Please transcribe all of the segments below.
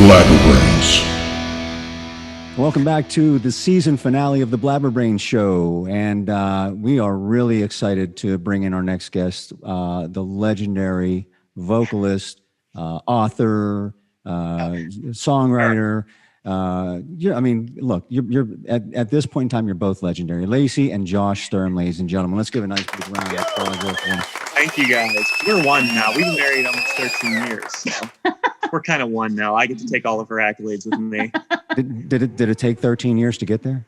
Blabberbrains. Welcome back to the season finale of the Blabberbrains show, and we are really excited to bring in our next guest, the legendary vocalist, author, songwriter. I mean, look, you're at this point in time, you're both legendary. Lacey and Josh Sturm, ladies and gentlemen. Let's give a nice big round of applause for them. Thank you, guys. We're one now. We've been married almost 13 years, so we're kind of one now. I get to take all of her accolades with me. Did it take 13 years to get there?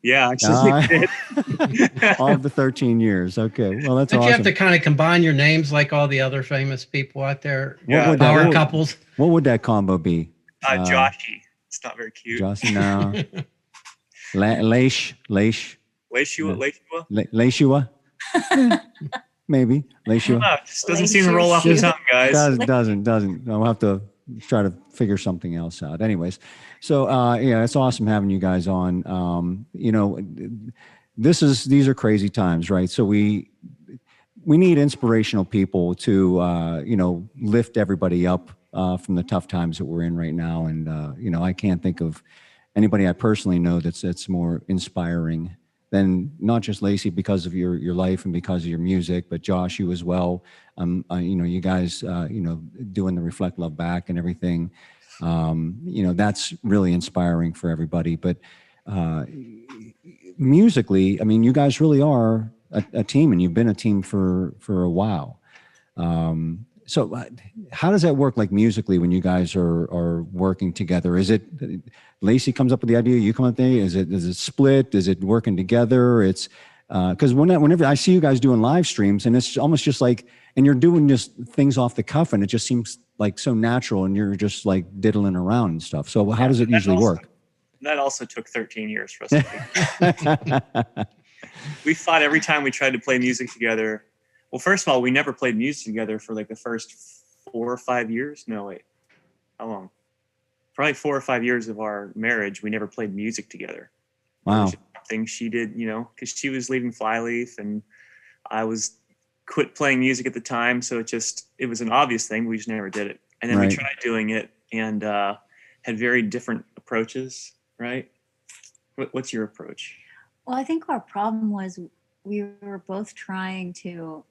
Yeah, actually, it did. All of the 13 years. Okay, well, that's Don't awesome. you have to kind of combine your names like all the other famous people out there? Yeah. Power couples. What would that combo be? Joshy. It's not very cute. Joshy, no. Leish. Leishua? Maybe. Leishua. No, it just doesn't seem to roll off the tongue, guys. Doesn't. I'll have to try to figure something else out. Anyways, so yeah, it's awesome having you guys on. You know, these are crazy times, right? So we need inspirational people to you know, lift everybody up from the tough times that we're in right now. And you know, I can't think of anybody I personally know that's more inspiring than not just Lacey because of your life and because of your music, but Josh, you as well. You know, you guys, you know, doing the Reflect Love Back and everything. You know, that's really inspiring for everybody. But musically, I mean, you guys really are a team, and you've been a team for a while. So how does that work, like musically, when you guys are working together? Is it Lacey comes up with the idea, you come up with the idea? Is it split? Is it working together? It's because whenever I see you guys doing live streams, and it's almost just like, and you're doing just things off the cuff, and it just seems like so natural, and you're just like diddling around and stuff. So how does it usually work? That also took 13 years for us to do. We fought every time we tried to play music together. Well, first of all, we never played music together for like the first 4 or 5 years. No, wait. How long? Probably 4 or 5 years of our marriage, we never played music together. Wow. Things she did, you know, because she was leaving Flyleaf and I was quit playing music at the time. So it was an obvious thing. We just never did it. And then we tried doing it and had very different approaches, right? What's your approach? Well, I think our problem was we were both trying to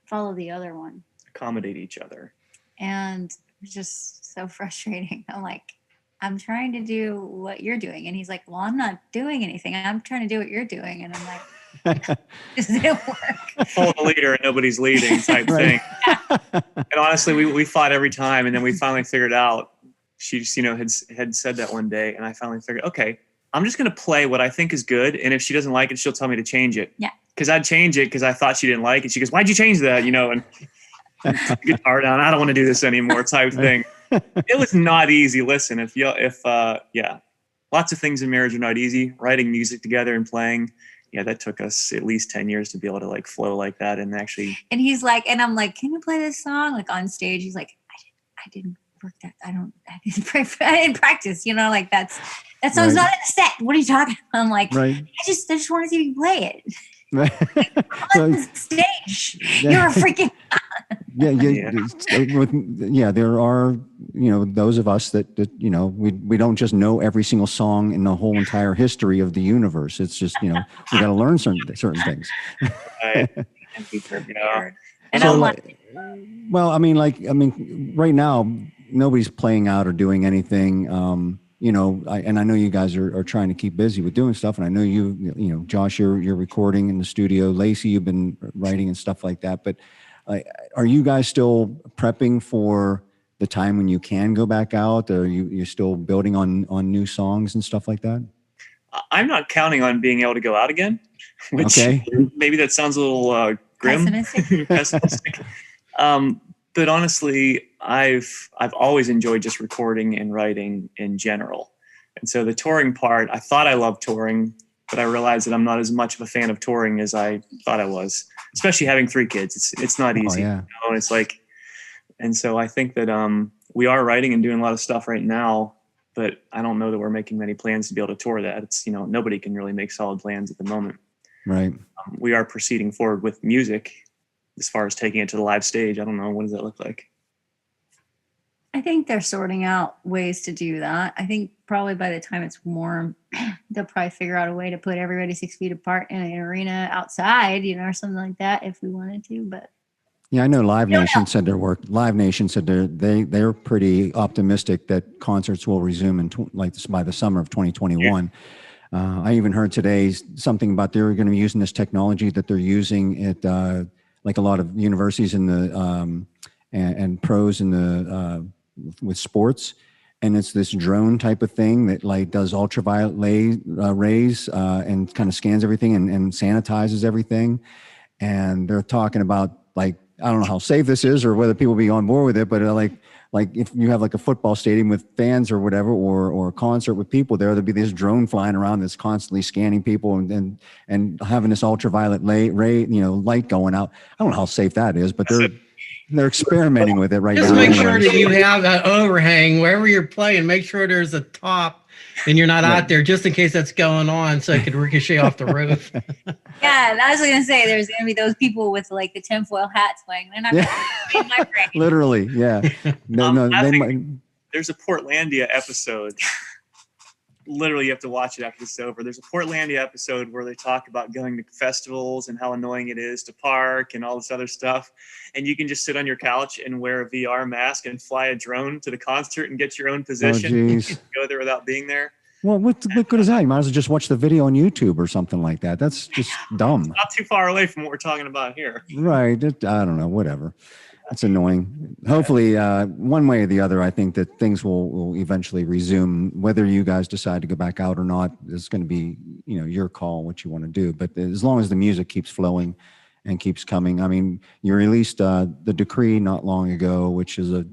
follow the other one. Accommodate each other. And it was just so frustrating. I'm like, I'm trying to do what you're doing. And he's like, well, I'm not doing anything. I'm trying to do what you're doing. And I'm like, this didn't work. Follow the leader and nobody's leading type thing. And honestly, we fought every time. And then we finally figured out, she just, you know, had said that one day. And I finally figured, okay, I'm just going to play what I think is good. And if she doesn't like it, she'll tell me to change it. Yeah. Because I'd change it because I thought she didn't like it. She goes, why'd you change that? You know, and guitar down. I don't want to do this anymore type thing. It was not easy. Listen, yeah, lots of things in marriage are not easy. Writing music together and playing. Yeah, that took us at least 10 years to be able to like flow like that. And actually. And he's like, and I'm like, can you play this song? Like on stage, he's like, I didn't work that. I didn't practice, you know, like that song's not in the set. What are you talking about? I'm like, I just want to see you play it. On the stage. You're a freaking there are, you know, those of us that you know, we don't just know every single song in the whole entire history of the universe. It's just, you know, we got to learn certain things. Right. And so, I'm like, well, I mean, right now nobody's playing out or doing anything. You know, I know you guys are trying to keep busy with doing stuff, and I know you know, Josh, you're recording in the studio. Lacey, you've been writing and stuff like that. But are you guys still prepping for the time when you can go back out? Or you're still building on new songs and stuff like that? I'm not counting on being able to go out again. Which maybe that sounds a little grim, pessimistic. But honestly, I've always enjoyed just recording and writing in general. And so the touring part, I thought I loved touring, but I realized that I'm not as much of a fan of touring as I thought I was, especially having 3 kids. It's not easy. You know? And it's like, and so I think that we are writing and doing a lot of stuff right now, but I don't know that we're making many plans to be able to tour that. It's, you know, nobody can really make solid plans at the moment. Right. We are proceeding forward with music. As far as taking it to the live stage, I don't know. What does that look like? I think they're sorting out ways to do that. I think probably by the time it's warm, they'll probably figure out a way to put everybody 6 feet apart in an arena outside, or something like that if we wanted to. But yeah, I know Live Nation said Live Nation said they're pretty optimistic that concerts will resume in by the summer of 2021. Yeah. I even heard today something about they're going to be using this technology that they're using at like a lot of universities in the and pros in the with sports, and it's this drone type of thing that like does ultraviolet rays and kind of scans everything and sanitizes everything. And they're talking about like, I don't know how safe this is or whether people will be on board with it, but like if you have like a football stadium with fans or whatever, or a concert with people there'll be this drone flying around that's constantly scanning people and having this ultraviolet ray, light going out. I don't know how safe that is, but they're experimenting with it right now. Just make sure that you have an overhang wherever you're playing. Make sure there's a top and you're not out there just in case that's going on, so it could ricochet off the roof. Yeah, I was going to say there's going to be those people with like the tinfoil hats going. They're not going to my brain. Literally, yeah. There's a Portlandia episode. Literally, you have to watch it after this is over. There's a Portlandia episode where they talk about going to festivals and how annoying it is to park and all this other stuff. And you can just sit on your couch and wear a VR mask and fly a drone to the concert and get your own position. You can go there without being there. Well, what good is that? You might as well just watch the video on YouTube or something like that. That's just dumb. It's not too far away from what we're talking about here. Right. I don't know. Whatever. That's annoying. Hopefully, one way or the other, I think that things will eventually resume. Whether you guys decide to go back out or not is going to be, your call, what you want to do. But as long as the music keeps flowing and keeps coming. I mean, you released The Decree not long ago, which is a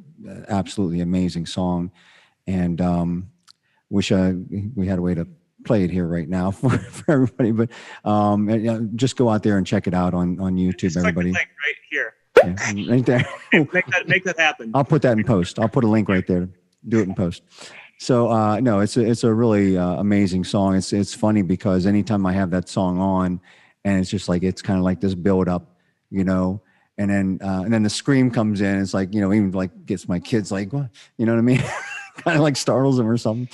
absolutely amazing song. And wish we had a way to play it here right now for everybody. But just go out there and check it out on YouTube, just everybody. Click the link right here. Yeah, right there. Make that happen. I'll put that in post. I'll put a link right there. Do it in post. So no, it's a really amazing song. It's funny because anytime I have that song on, and it's just like it's kind of like this build up, and then the scream comes in. It's like even like gets my kids like what what I mean, kind of like startles them or something.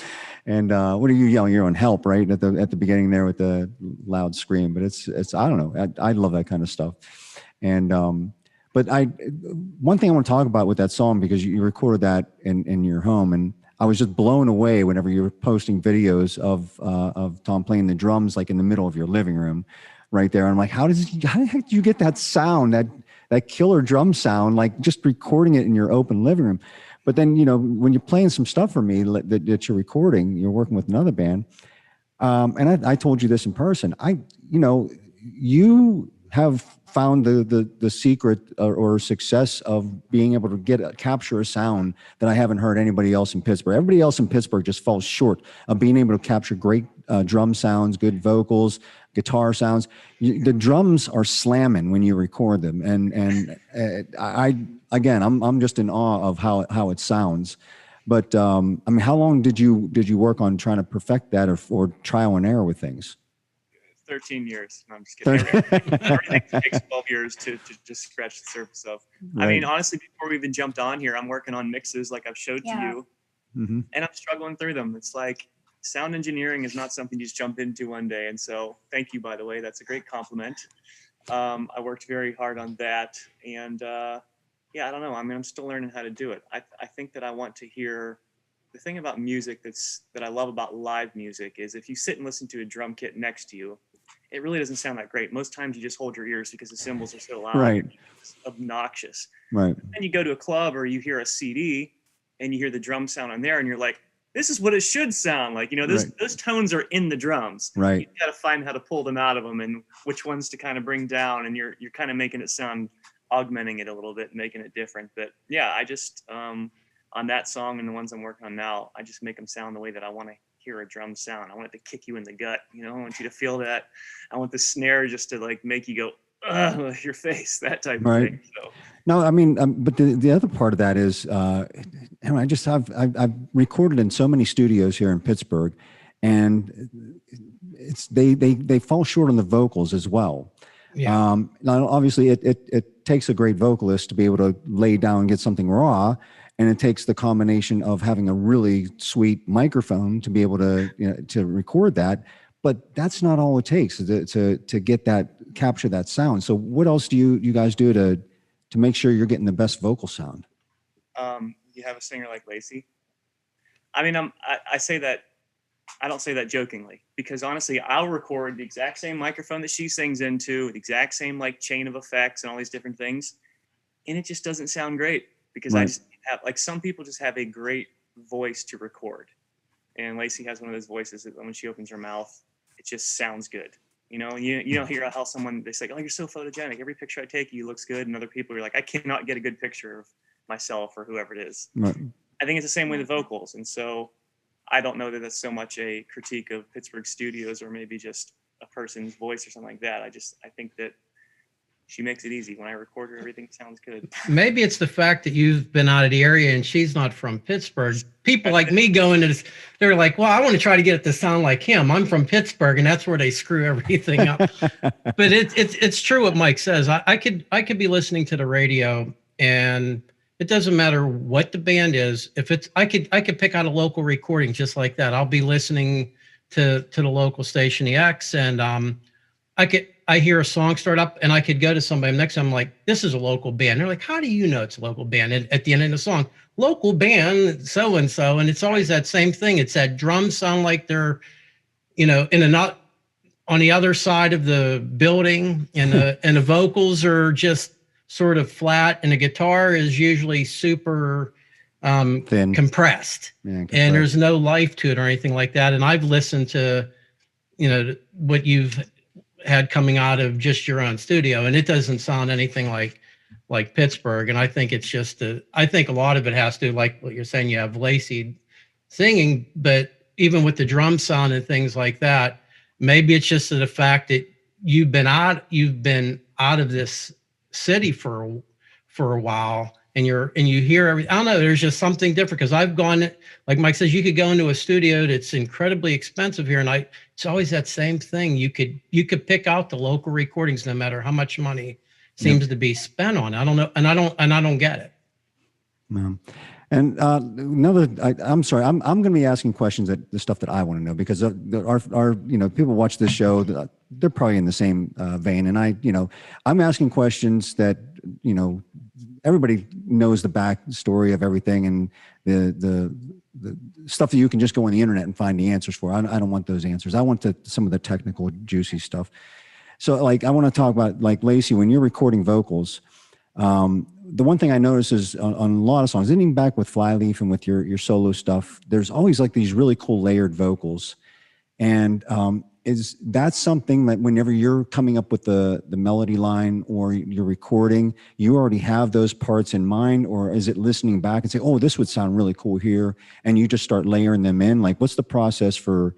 And what are you yelling? You're on help, right? At the beginning there with the loud scream. But it's I don't know. I love that kind of stuff. And but one thing I want to talk about with that song, because you recorded that in your home, and I was just blown away whenever you were posting videos of Tom playing the drums like in the middle of your living room, right there. And I'm like, how the heck did you get that sound, that killer drum sound, like just recording it in your open living room? But then when you're playing some stuff for me that you're recording, you're working with another band, and I told you this in person. You have found the secret or success of being able to capture a sound that I haven't heard anybody else in Pittsburgh. Everybody else in Pittsburgh just falls short of being able to capture great drum sounds, good vocals, guitar sounds. The drums are slamming when you record them, and I'm just in awe of how it sounds. But I mean, how long did you work on trying to perfect that, or trial and error with things? 13 years. No, I'm just kidding. Everything takes 12 years to just scratch the surface of. Right. I mean, honestly, before we even jumped on here, I'm working on mixes like I've showed to you, and I'm struggling through them. It's like sound engineering is not something you just jump into one day. And so thank you, by the way. That's a great compliment. I worked very hard on that. And I don't know. I mean, I'm still learning how to do it. I think that I want to hear. The thing about music that I love about live music is if you sit and listen to a drum kit next to you, it really doesn't sound that great. Most times you just hold your ears because the cymbals are so loud. Right. It's obnoxious. Right. Then you go to a club or you hear a CD and you hear the drum sound on there and you're like, this is what it should sound like. Those tones are in the drums. Right. You got to find how to pull them out of them and which ones to kind of bring down. And you're kind of making it sound, augmenting it a little bit, making it different. But yeah, I just, on that song and the ones I'm working on now, I just make them sound the way that I want to hear a drum sound. I want it to kick you in the gut. I want you to feel that. I want the snare just to like make you go, ugh, your face, that type of thing. So. No, I mean, but the other part of that is, I've recorded in so many studios here in Pittsburgh, and they fall short on the vocals as well. Yeah. Now, obviously, it takes a great vocalist to be able to lay down and get something raw. and it takes the combination of having a really sweet microphone to be able to, to record that. But that's not all it takes to get that, capture that sound. So what else do you guys do to make sure you're getting the best vocal sound? You have a singer like Lacey. I mean, I say that, I don't say that jokingly, because honestly, I'll record the exact same microphone that she sings into, the exact same like chain of effects and all these different things, and it just doesn't sound great because I just have, like, some people just have a great voice to record, and Lacey has one of those voices that when she opens her mouth, it just sounds good. You know, you don't hear how someone, they say, oh, you're so photogenic. Every picture I take you looks good. And other people are like, I cannot get a good picture of myself or whoever it is. Right. I think it's the same way with vocals. And so I don't know that that's so much a critique of Pittsburgh studios or maybe just a person's voice or something like that. I think that she makes it easy. When I record her, everything sounds good. Maybe it's the fact that you've been out of the area and she's not from Pittsburgh. People like me go into this, they're like, well, I want to try to get it to sound like him. I'm from Pittsburgh, and that's where they screw everything up. But it's true what Mike says. I could be listening to the radio, and it doesn't matter what the band is. If it's I could pick out a local recording just like that. I'll be listening to the local station, the X, and I hear a song start up, and I could go to somebody next time, I'm like, this is a local band. They're like, how do you know it's a local band? And at the end of the song, local band, so-and-so. And it's always that same thing. It's that drums sound like they're, in not on the other side of the building, and the vocals are just sort of flat, and the guitar is usually super Thin. compressed. Yeah, and there's no life to it or anything like that. And I've listened to, what you've had coming out of just your own studio, and it doesn't sound anything like Pittsburgh. And I think it's just I think a lot of it has to, like what you're saying, you have Lacey singing, but even with the drum sound and things like that, maybe it's just the fact that you've been out of this city for a while, and you hear everything. I don't know, there's just something different, because I've gone, like Mike says, you could go into a studio that's incredibly expensive here, and it's always that same thing. You could pick out the local recordings no matter how much money seems to be spent on it. I don't know, and I don't get it. And I'm sorry, I'm going to be asking questions the stuff that I want to know, because our people watch this show, they're probably in the same vein, and I'm asking questions that everybody knows the backstory of everything, and the stuff that you can just go on the internet and find the answers for. I don't want those answers. I want some of the technical, juicy stuff. So, like, I want to talk about, like, Lacey, when you're recording vocals. The one thing I notice is on a lot of songs, and even back with Flyleaf and with your solo stuff, there's always like these really cool layered vocals. And is that something that whenever you're coming up with the melody line or you're recording, you already have those parts in mind, or is it listening back and say, oh, this would sound really cool here, and you just start layering them in? Like, what's the process for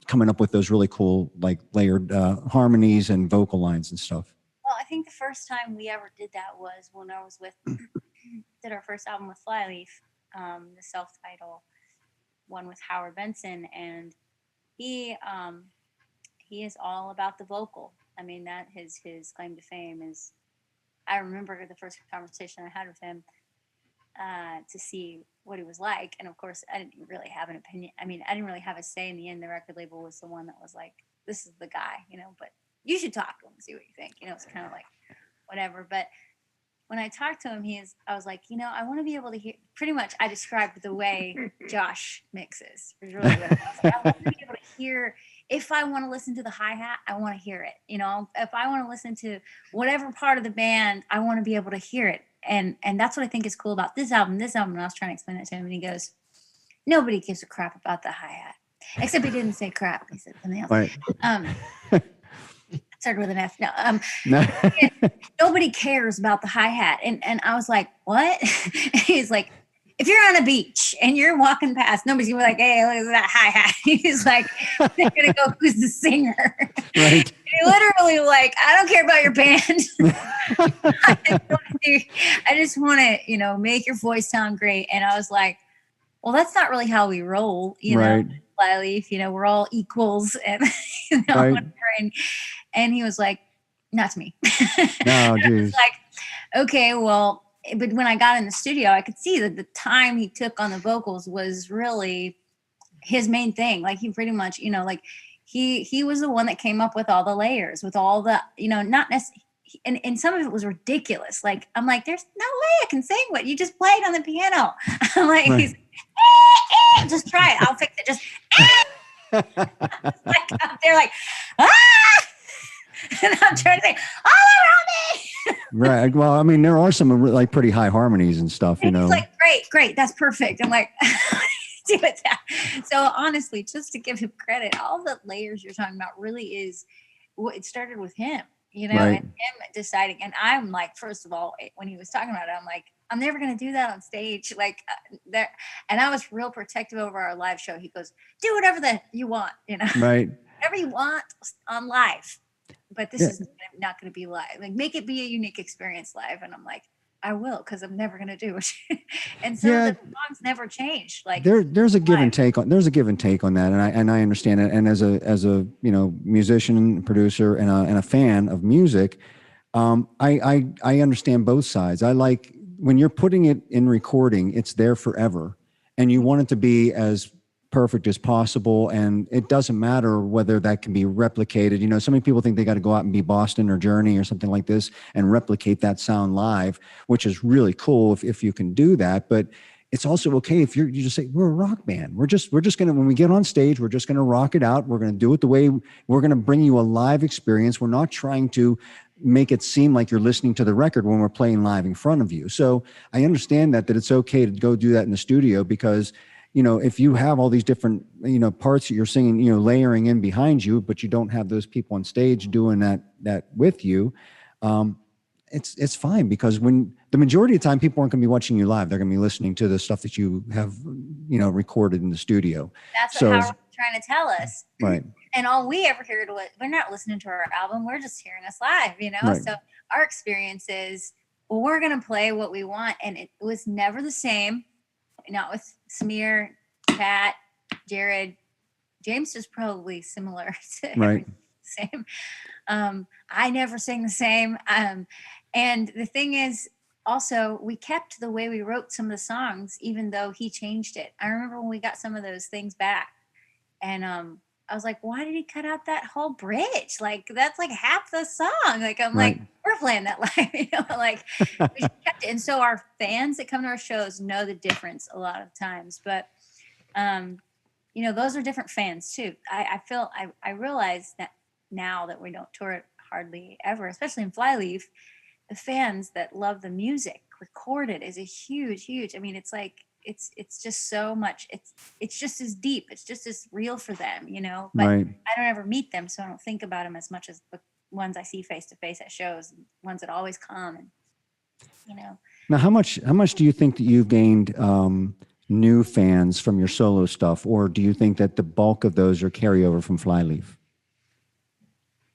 coming up with those really cool, like, layered harmonies and vocal lines and stuff? Well, I think the first time we ever did that was when I was did our first album with Flyleaf, the self-titled one with Howard Benson, and he is all about the vocal. I mean, that his claim to fame is. I remember the first conversation I had with him to see what he was like, and of course, I didn't really have an opinion. I mean, I didn't really have a say in the end. The record label was the one that was like, "This is the guy," but. You should talk to him and see what you think. It's kind of like whatever. But when I talked to him, I was like, I want to be able to hear. Pretty much, I described the way Josh mixes. It was really good. I want to be able to hear. If I want to listen to the hi-hat, I want to hear it. If I want to listen to whatever part of the band, I want to be able to hear it. And that's what I think is cool about this album. And I was trying to explain it to him, and he goes, "Nobody gives a crap about the hi-hat." Except he didn't say crap. He said something else. Right. Started with an F. No, nobody cares about the hi-hat. And I was like, what? He's like, if you're on a beach and you're walking past, nobody's gonna be like, hey, look at that hi-hat. He's like, they're gonna go, who's the singer? Right. He literally like, I don't care about your band. I just want to, make your voice sound great. And I was like, well, that's not really how we roll, right. Flyleaf, we're all equals, and right. whatever. And he was like, not to me. No, I was like, okay, well, but when I got in the studio, I could see that the time he took on the vocals was really his main thing. Like he pretty much, you know, like he was the one that came up with all the layers, with all the, you know, not necessarily, and some of it was ridiculous. Like, I'm like, there's no way I can sing what you just played on the piano. I'm like, Right. he's, just try it. I'll fix it. Just, like, they're like, ah! And I'm trying to say, all around me. Right. Well, I mean, there are some like pretty high harmonies and stuff, you And know. he's like, great, that's perfect. I'm like, do it that. So honestly, just to give him credit, all the layers you're talking about really is what it started with him, you know, Right. and him deciding. And I'm like, first of all, when he was talking about it, I'm like, I'm never going to do that on stage. Like there. And I was real protective over our live show. He goes, do whatever you want, you know, Right. whatever you want on live. But this Yeah. is not going to be live. Like, make it be a unique experience live. And I'm like, I will, because I'm never going to do it. And so Yeah. the songs never change. Like There's a give and take on that, and I understand it. And as a you know, musician, producer, and a fan of music, I understand both sides. I like when you're putting it in recording, it's there forever, and you want it to be as perfect as possible. And it doesn't matter whether that can be replicated. You know, so many people think they got to go out and be Boston or Journey or something like this and replicate that sound live, which is really cool if you can do that. But it's also okay if you just say, we're a rock band. We're just gonna, when we get on stage, we're just gonna rock it out. We're gonna do it the way we're gonna bring you a live experience. We're not trying to make it seem like you're listening to the record when we're playing live in front of you. So I understand that it's okay to go do that in the studio, because, you know, if you have all these different, you know, parts that you're singing, you know, layering in behind you, but you don't have those people on stage doing that with you, it's fine, because when the majority of the time people aren't going to be watching you live, they're going to be listening to the stuff that you have, you know, recorded in the studio. That's So, what Howard's trying to tell us. right. And all we ever heard was, we're not listening to our album, we're just hearing us live, you know? Right. So our experience is, well, we're going to play what we want. And it was never the same. Not with Smear, Pat, Jared. James is probably similar to Right. same. I never sing the same. And the thing is, also, we kept the way we wrote some of the songs, even though he changed it. I remember when we got some of those things back, and I was like, why did he cut out that whole bridge? Like, that's like half the song. Like, I'm Right. like, we're playing that live, you know, like we kept it. And so our fans that come to our shows know the difference a lot of times. But, you know, those are different fans too. I realize that now that we don't tour it hardly ever, especially in Flyleaf, the fans that love the music recorded is a huge, I mean, it's like, it's just so much, it's just as deep, it's just as real for them, you know, but Right. I don't ever meet them, so I don't think about them as much as the ones I see face to face at shows, and ones that always come, and you know. Now, how much do you think that you've gained new fans from your solo stuff, or do you think that the bulk of those are carryover from Flyleaf?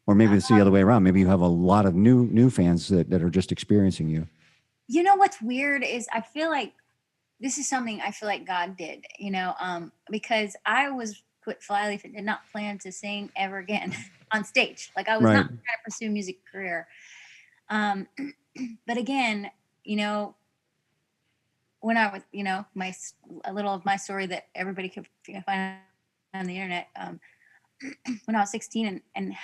Or maybe it's the other way around. Maybe you have a lot of new fans that are just experiencing you. You know what's weird is, I feel like this is something I feel like God did, you know, because I was put Flyleaf and did not plan to sing ever again on stage. Like, I was Right. not trying to pursue a music career. But again, you know, when I was, you know, a little of my story that everybody could find on the internet, when I was 16 and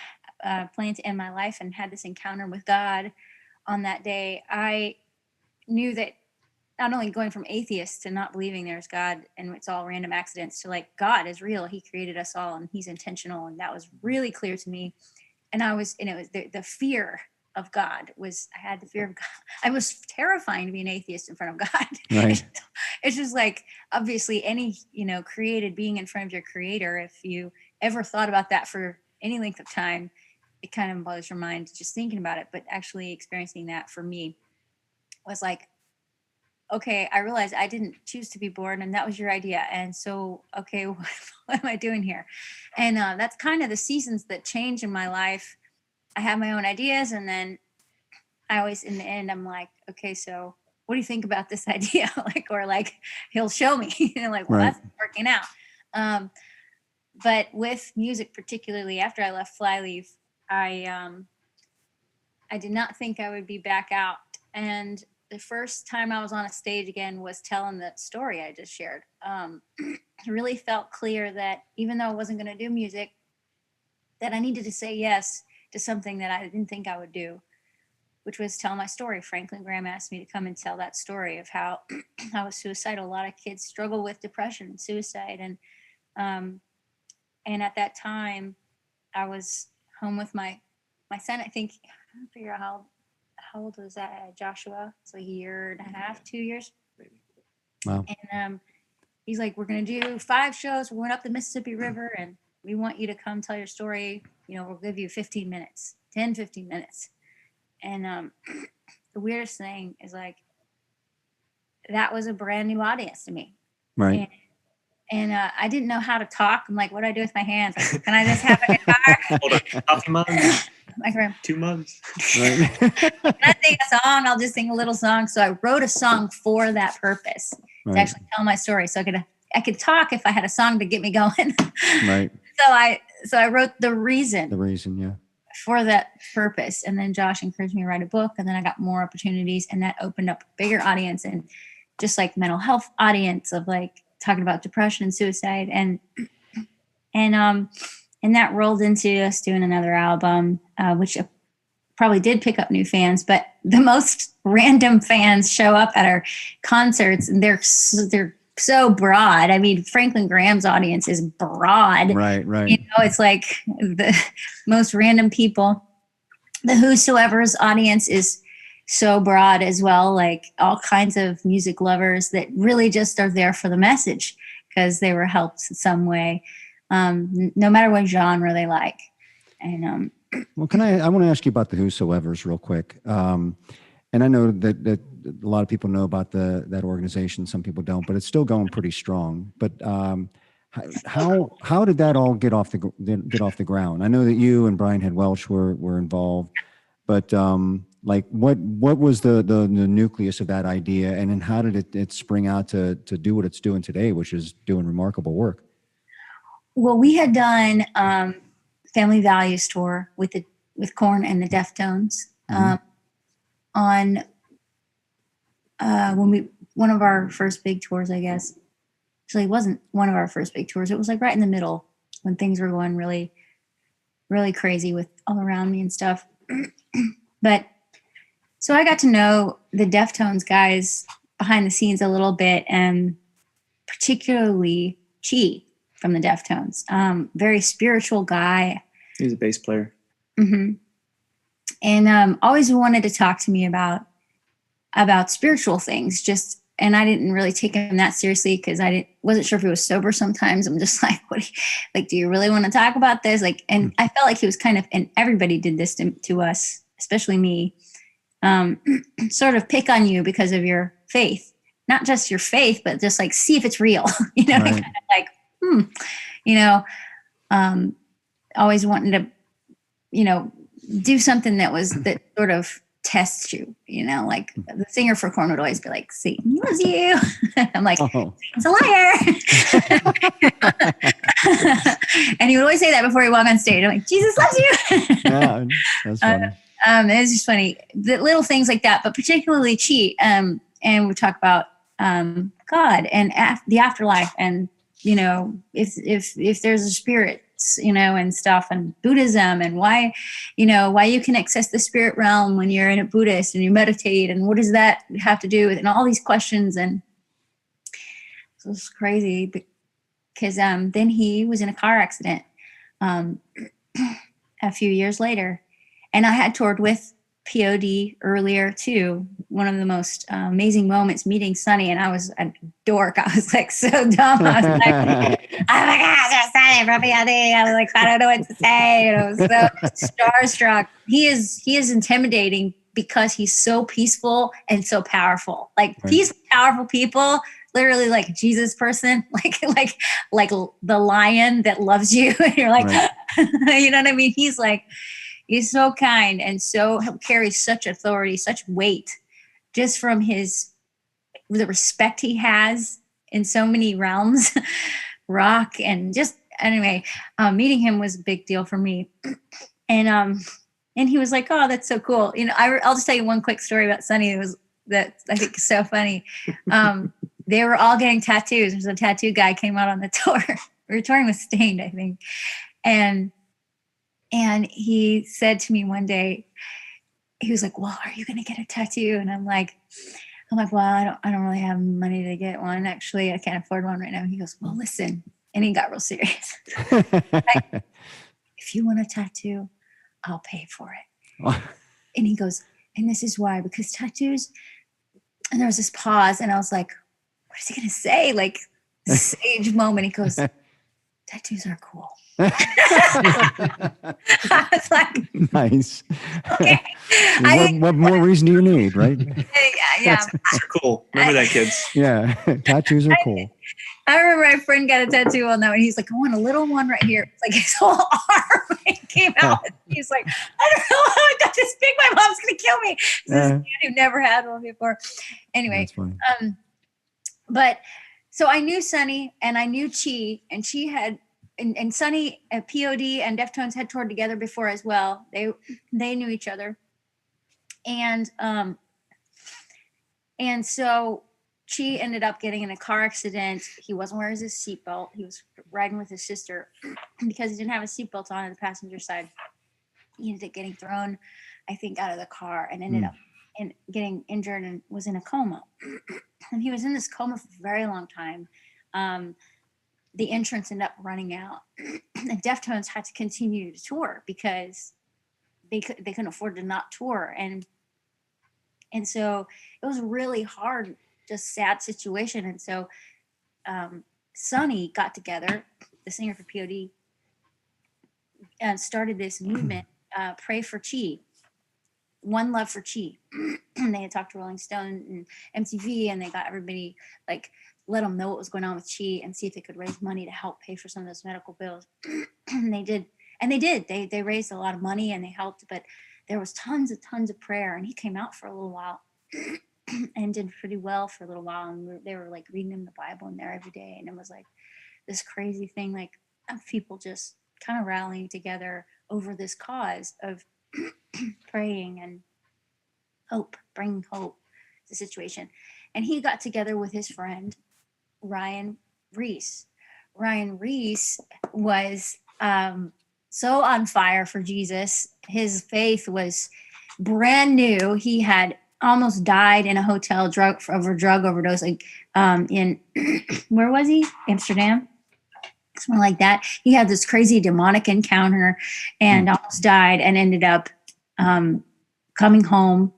planned to end my life and had this encounter with God on that day, I knew that not only going from atheist to not believing there's God and it's all random accidents, to like, God is real. He created us all and he's intentional. And that was really clear to me. And it was the fear of God was, I had the fear of God. I was terrifying to be an atheist in front of God. Right. It's just like, obviously any, you know, created being in front of your creator, if you ever thought about that for any length of time, it kind of bothers your mind just thinking about it. But actually experiencing that for me was like, okay, I realized I didn't choose to be born, and that was your idea. And so, okay, what am I doing here? And that's kind of the seasons that change in my life. I have my own ideas, and then I always, in the end, I'm like, okay, so what do you think about this idea? or he'll show me, you know, like, well, Right. that's working out. But with music, particularly after I left Flyleaf, I did not think I would be back out. And the first time I was on a stage again was telling the story I just shared. It really felt clear that even though I wasn't going to do music, that I needed to say yes to something that I didn't think I would do, which was tell my story. Franklin Graham asked me to come and tell that story of how I was suicidal. A lot of kids struggle with depression and suicide. And at that time, I was home with my son. I think, I don't figure out how old was that? Joshua? So a year and a half, 2 years. Wow. And he's like, we're going to do 5 shows. We're going up the Mississippi River, and we want you to come tell your story. You know, we'll give you 15 minutes, 10, 15 minutes. And the weirdest thing is, like, that was a brand new audience to me. Right. And I didn't know how to talk. I'm like, what do I do with my hands? Like, can I just have a guitar? Hold on. How many months? Like, 2 months. Right. When I sing a song, I'll just sing a little song. So I wrote a song for that purpose, to actually tell my story. So I could talk if I had a song to get me going. Right. So I wrote the reason. The reason, yeah. For that purpose. And then Josh encouraged me to write a book, and then I got more opportunities, and that opened up a bigger audience, and just like mental health audience of like talking about depression and suicide. And that rolled into us doing another album, which probably did pick up new fans, but the most random fans show up at our concerts, and they're so broad. I mean, Franklin Graham's audience is broad. Right. You know, it's like the most random people. The Whosoever's audience is so broad as well, like all kinds of music lovers that really just are there for the message because they were helped in some way, no matter what genre they like. And well, I want to ask you about the Whosoever's real quick. And I know that a lot of people know about that organization. Some people don't, but it's still going pretty strong. But how did that all get off the ground? I know that you and Brian Head Welch were involved, but like what was the nucleus of that idea, and then how did it spring out to do what it's doing today, which is doing remarkable work? Well, we had done Family Values tour with Korn and the Deftones. On one of our first big tours, I guess. Actually, it wasn't one of our first big tours. It was like right in the middle when things were going really, really crazy with all around me and stuff. But so I got to know the Deftones guys behind the scenes a little bit, and particularly Chi from the Deftones. Very spiritual guy. He's a bass player. Mm-hmm. And always wanted to talk to me about spiritual things. And I didn't really take him that seriously because wasn't sure if he was sober sometimes. I'm just like, do you really want to talk about this? Like, and I felt like he was kind of, and everybody did this to us, especially me, sort of pick on you because of your faith. Not just your faith, but just like, see if it's real, you know, right. Kind of like, you know, always wanting to, you know, do something that sort of tests you, you know, like the singer for Korn would always be like, Satan loves you. I'm like, Satan's a liar. And he would always say that before he walked on stage. I'm like, Jesus loves you. Yeah, that's funny. It was just funny. The little things like that, but particularly Chi. And we talk about God and the afterlife, and, you know, if there's a spirit, you know, and stuff, and Buddhism, and why you can access the spirit realm when you're in a Buddhist and you meditate, and what does that have to do with, and all these questions. And it was crazy because then he was in a car accident a few years later, and I had toured with P.O.D. earlier too. One of the most amazing moments meeting Sonny, and I was a dork. I was like so dumb. I was like, oh my gosh, there's Sonny from P.O.D. I was like, I don't know what to say. And I was so starstruck. He is intimidating because he's so peaceful and so powerful. Like right. Peaceful, powerful people, literally like Jesus person, like the lion that loves you. And you're like, right. You know what I mean? He's so kind and so carries such authority, such weight, just from the respect he has in so many realms, rock, and just anyway, meeting him was a big deal for me. And he was like, "Oh, that's so cool." You know, I'll just tell you one quick story about Sonny. It that I think is so funny. They were all getting tattoos. There's a tattoo guy came out on the tour. We were touring with Stained, I think. And he said to me one day, he was like, well, are you going to get a tattoo? And I'm like, well, I don't really have money to get one. Actually, I can't afford one right now. He goes, well, listen. And he got real serious. Like, if you want a tattoo, I'll pay for it. And he goes, and this is why, because tattoos, and there was this pause, and I was like, what is he going to say? Like, sage moment. He goes, tattoos are cool. I was like, nice. Okay. What more reason do you need, right? Yeah. Tattoos are cool. Remember that, kids. Yeah, tattoos are cool. I remember my friend got a tattoo on that one. He's like, I want a little one right here. It's like his whole arm came out. He's like, I don't know how I got this big. My mom's going to kill me. This is a kid who never had one before. Anyway, but so I knew Sunny and I knew Chi, and she had, and Sunny at P.O.D. and Deftones had toured together before as well. They knew each other. And so Chi ended up getting in a car accident. He wasn't wearing his seatbelt. He was riding with his sister. Because he didn't have a seatbelt on the passenger side, he ended up getting thrown, I think, out of the car and ended up getting injured and was in a coma. And he was in this coma for a very long time. The insurance ended up running out. And Deftones had to continue to tour because they couldn't afford to not tour. And so it was a really hard, just sad situation. And so Sunny got together, the singer for P.O.D., and started this movement, Pray for Chi, One Love for Chi. And they had talked to Rolling Stone and MTV, and they got everybody, like, let them know what was going on with Chi and see if they could raise money to help pay for some of those medical bills. And they did. And they did. They raised a lot of money and they helped, but there was tons of prayer. And he came out for a little while and did pretty well for a little while. And they were like reading him the Bible in there every day. And it was like this crazy thing, like of people just kind of rallying together over this cause of praying and hope, bringing hope to the situation. And he got together with his friend, Ryan Reese. Ryan Reese was so on fire for Jesus. His faith was brand new. He had almost died in a hotel drug overdose, like in where was he? Amsterdam, something like that. He had this crazy demonic encounter and almost died, and ended up coming home.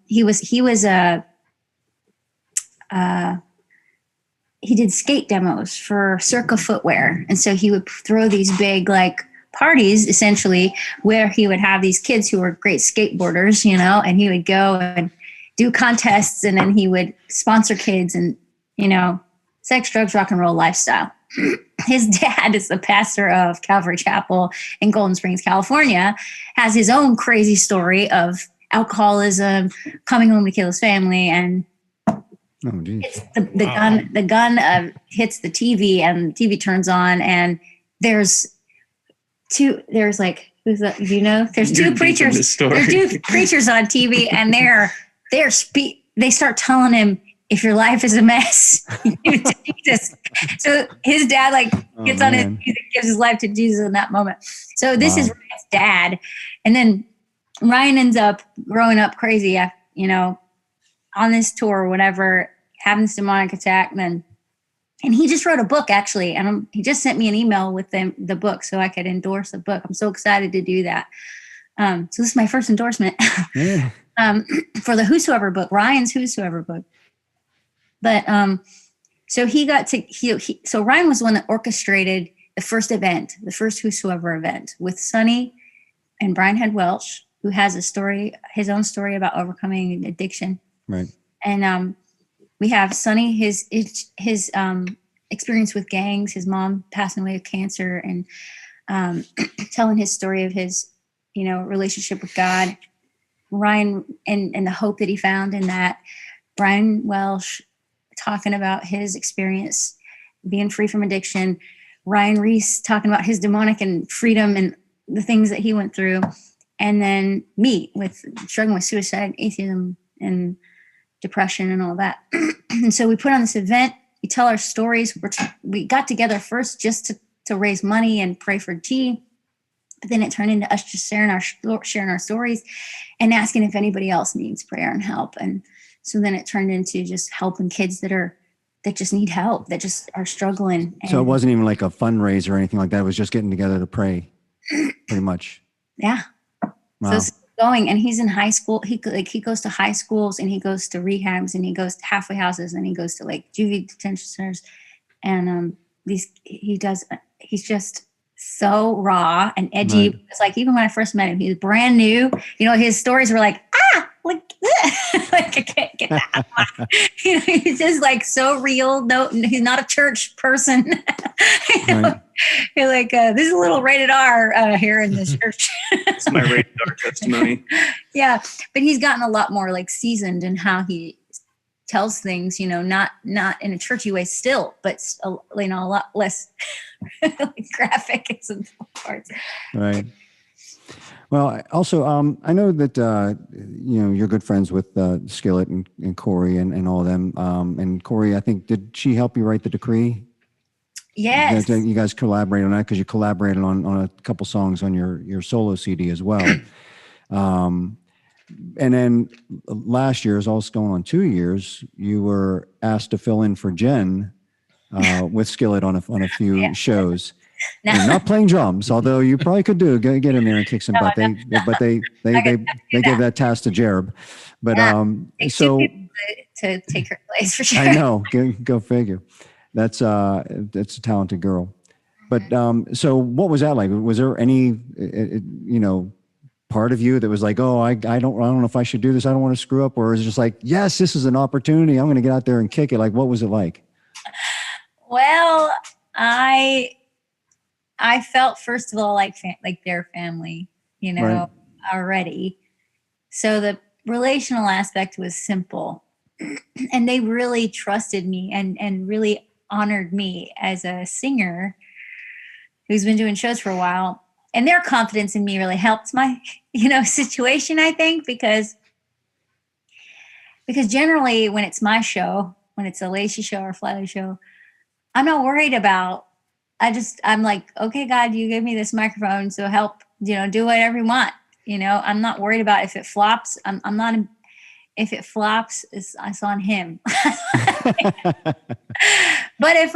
He did skate demos for Circa Footwear. And so he would throw these big like parties essentially where he would have these kids who were great skateboarders, you know, and he would go and do contests, and then he would sponsor kids and, you know, sex, drugs, rock and roll lifestyle. His dad is the pastor of Calvary Chapel in Golden Springs, California, has his own crazy story of alcoholism, coming home to kill his family, and it's the gun hits the TV, and the TV turns on, and there's two preachers. There are two preachers on TV, and they start telling him, if your life is a mess, give it to Jesus. So his dad gets on his knees and gives his life to Jesus in that moment. So this is Ryan's dad, and then Ryan ends up growing up crazy, you know, on this tour or whatever, having this demonic attack, and he just wrote a book actually, and he just sent me an email with the book so I could endorse the book. I'm so excited to do that. So this is my first endorsement for the Whosoever book, Ryan's Whosoever book. But so so Ryan was the one that orchestrated the first event, the first Whosoever event, with Sonny and Brian Head Welch, who has his own story about overcoming addiction. Right. And we have Sonny, his experience with gangs, his mom passing away of cancer, and telling his story of his, you know, relationship with God. Ryan and the hope that he found in that. Brian Welsh talking about his experience being free from addiction. Ryan Reese talking about his demonic and freedom and the things that he went through. And then me with struggling with suicide, atheism, and depression and all that. And so we put on this event. We tell our stories. We got together first just to raise money and pray for G. But then it turned into us just sharing our stories and asking if anybody else needs prayer and help. And so then it turned into just helping kids that just need help, that just are struggling. So it wasn't even like a fundraiser or anything like that. It was just getting together to pray, pretty much. Yeah. Wow. So it's going, and he's in high school. He goes to high schools, and he goes to rehabs, and he goes to halfway houses, and he goes to like juvie detention centers. And he's just so raw and edgy. Right. It's like, even when I first met him, he was brand new. You know, his stories were like, like I can't get that. You know, he's just like so real. No, he's not a church person. You know? Right. You're like, this is a little rated R here in this church. It's my rated R testimony. Yeah, but he's gotten a lot more like seasoned in how he tells things. You know, not in a churchy way still, but you know, a lot less like graphic in some parts. Right. Well, also, I know that, you know, you're good friends with Skillet and Korey and all of them. And Korey, I think, did she help you write the decree? Yes. You guys collaborated on that because you collaborated on a couple songs on your solo CD as well. And then last year, is also going on 2 years, you were asked to fill in for Jen with Skillet on a few shows. No. You're not playing drums, although you probably could get in there and kick some butt. They gave that task to Jereb. But so to take her place for sure. I know, go figure. That's a talented girl. But so what was that like? Was there any you know, part of you that was like, oh, I don't know if I should do this. I don't want to screw up, or is it just like, yes, this is an opportunity. I'm going to get out there and kick it. Like, what was it like? Well, I felt, first of all, like their family, you know, Right. already. So the relational aspect was simple, and they really trusted me and really honored me as a singer who's been doing shows for a while. And their confidence in me really helped my, you know, situation, I think, because generally when it's my show, when it's a Lacey show or Flyleaf show, I'm not worried about, I'm like, okay, God, you gave me this microphone, so help, you know, do whatever you want. You know, I'm not worried about if it flops. I'm not, if it flops, it's on him. But if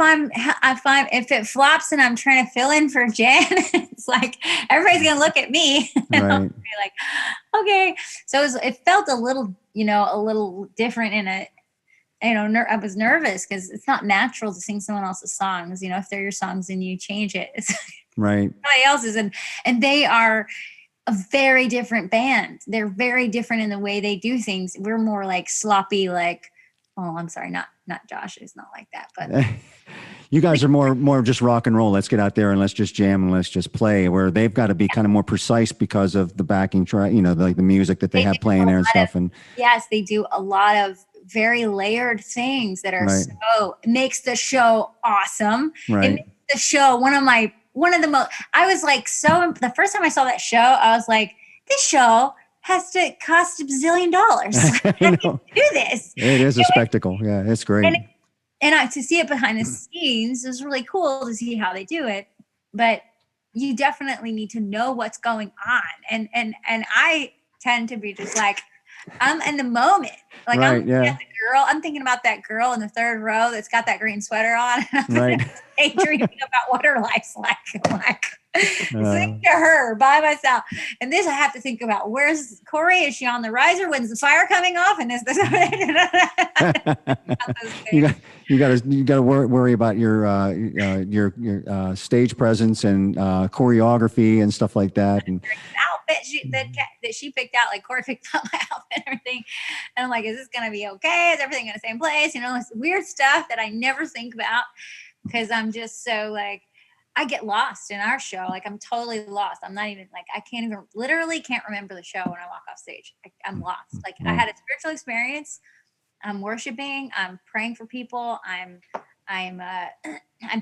it flops and I'm trying to fill in for Jen, it's like, everybody's going to look at me and I'll Right. be like, okay. So it felt a little different I was nervous because it's not natural to sing someone else's songs. You know, if they're your songs and you change it, it's Right. somebody else's. And they are a very different band. They're very different in the way they do things. We're more like sloppy, like, oh, I'm sorry, not Josh is not like that, but you guys are more just rock and roll. Let's get out there and let's just jam and let's just play, where they've got to be kind of more precise because of the backing track, you know, like the music that they have playing there and stuff. And yes, they do a lot of very layered things that are Right. it makes the show awesome. Right. It makes the show one of the most, I was like, the first time I saw that show, I was like, this show has to cost $1 bazillion. How do you do this? It is a spectacle. Yeah, it's great. And to see it behind the scenes is really cool to see how they do it. But you definitely need to know what's going on. And I tend to be just like, I'm in the moment. Like, Right, yeah. I'm thinking about that girl in the third row that's got that green sweater on. Right. Daydreaming about what her life's like. Sing to her by myself. And this I have to think about. Where's Korey? Is she on the riser? When's the fire coming off? And is this you got to worry about your stage presence and choreography and stuff like that. And outfit that she picked out, like Korey picked out my outfit and everything. And I'm like, is this gonna be okay? Is everything in the same place? You know, it's weird stuff that I never think about because I'm just so like, I get lost in our show. Like, I'm totally lost. I'm not even like, I literally can't remember the show when I walk off stage. I'm lost. Like, I had a spiritual experience. I'm worshiping. I'm praying for people. I'm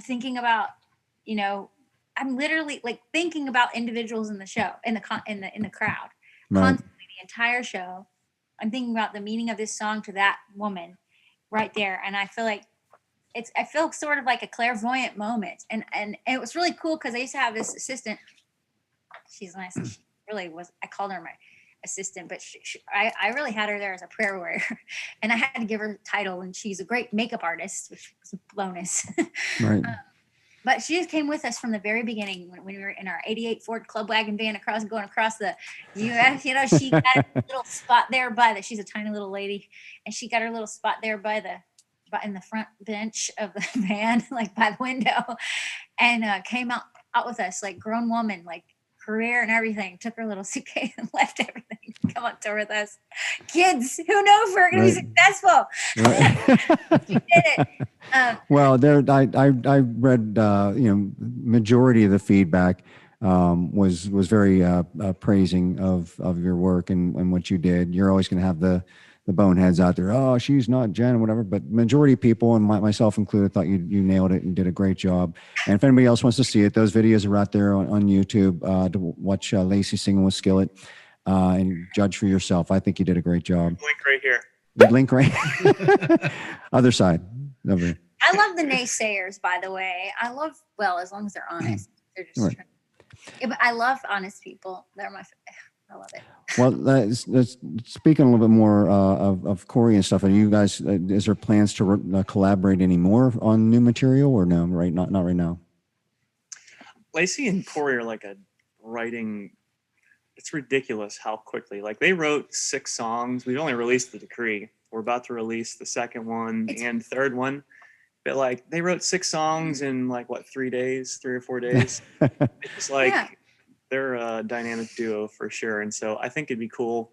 thinking about, you know, I'm literally like thinking about individuals in the show, in the crowd, Right. constantly the entire show. I'm thinking about the meaning of this song to that woman right there. And I feel like I feel sort of like a clairvoyant moment. And it was really cool because I used to have this assistant. She's nice. She really was, I called her my assistant, but I really had her there as a prayer warrior. And I had to give her a title, and she's a great makeup artist, which was a bonus. Right. But she just came with us from the very beginning when we were in our 88 Ford Club Wagon van going across the U.S. You know, she got a little spot there she's a tiny little lady, and she got her little spot there in the front bench of the van, like by the window, and came out with us, like grown woman, like career and everything, took her little suitcase and left everything to come on tour with us. Kids, who knows if we're going to be successful? Right. She did it. Well, I read, majority of the feedback was very praising of your work and what you did. You're always going to have the boneheads out there. Oh, she's not Jen, whatever. But majority of people, and myself included, thought you nailed it and did a great job. And if anybody else wants to see it, those videos are out there on YouTube to watch Lacey singing with Skillet and judge for yourself. I think you did a great job. Link right here. The link right. Other side. Over here. I love the naysayers, by the way. As long as they're honest. They're just right. Yeah, but I love honest people. They're I love it. Well, let's speaking a little bit more of Korey and stuff. Are you guys? Is there plans to collaborate anymore on new material, or no? Right, not right now. Lacey and Korey are like a writing. It's ridiculous how quickly. Like, they wrote 6 songs. We've only released the Decree. We're about to release the second one and third one. But like, they wrote 6 songs in like 3 or 4 days. It's like. Yeah. They're a dynamic duo for sure. And so I think it'd be cool.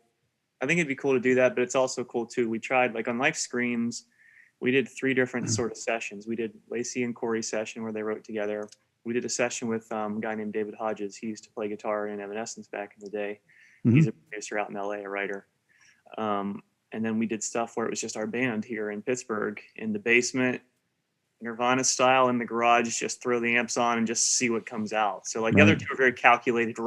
To do that, but it's also cool too. We tried, like on Life Screams, we did 3 different sort of sessions. We did Lacey and Korey session where they wrote together. We did a session with a guy named David Hodges. He used to play guitar in Evanescence back in the day. Mm-hmm. He's a producer out in LA, a writer. And then we did stuff where it was just our band here in Pittsburgh in the basement, Nirvana style, in the garage, just throw the amps on and just see what comes out. So like, the other 2 are very calculated,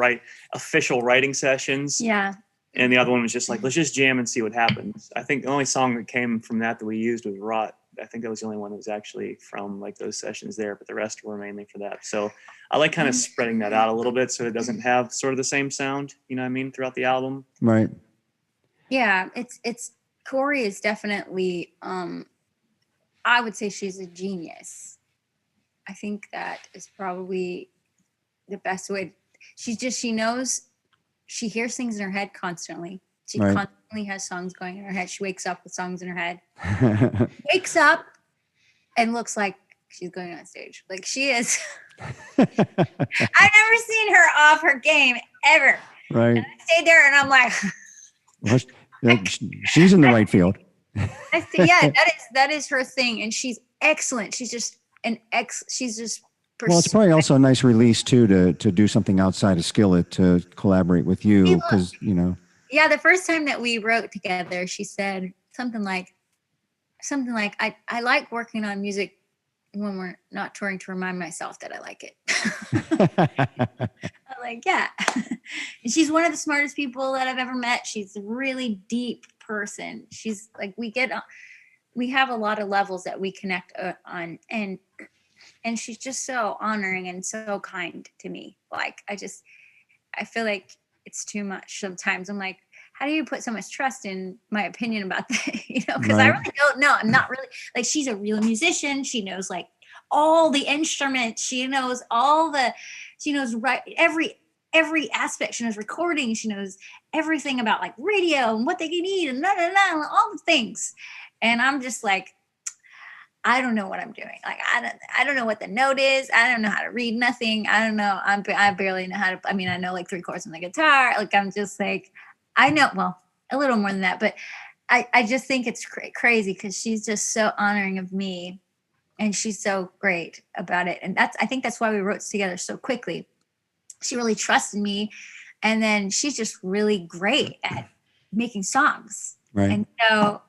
official writing sessions. Yeah. And the other one was just like, let's just jam and see what happens. I think the only song that came from that we used was Rot. I think that was the only one that was actually from like those sessions there, but the rest were mainly for that. So I like kind of spreading that out a little bit so it doesn't have sort of the same sound, you know what I mean, throughout the album. Right. Yeah, it's Korey is definitely I would say she's a genius. I think that is probably the best way. She knows, she hears things in her head constantly. She constantly has songs going in her head. She wakes up with songs in her head. Wakes up and looks like she's going on stage. Like, she is. I've never seen her off her game ever. Right. And I stayed there and I'm like. Well, she's in the right field. Yeah, that is her thing, and she's excellent. She's just she's just. Well, it's probably also a nice release too to do something outside of Skillet to collaborate with you, because Yeah, the first time that we wrote together, she said something like, I like working on music when we're not touring to remind myself that I like it. I'm like, yeah. And she's one of the smartest people that I've ever met. She's a really deep person. She's like, we have a lot of levels that we connect on, and she's just so honoring and so kind to me. Like, I feel like it's too much sometimes. I'm like, how do you put so much trust in my opinion about that? Because I really don't know. I'm not really, like, she's a real musician. She knows like all the instruments. She knows every aspect. She knows recording. She knows everything about like radio and what they can eat and all the things. And I'm just like, I don't know what I'm doing. Like, I don't know what the note is. I don't know how to read nothing. I don't know. I barely know how to, I know like 3 chords on the guitar. Like, I'm just like, I know, well, a little more than that, but I just think it's crazy because she's just so honoring of me, and she's so great about it. And I think that's why we wrote together so quickly. She really trusted me. And then she's just really great at making songs. Right. And so,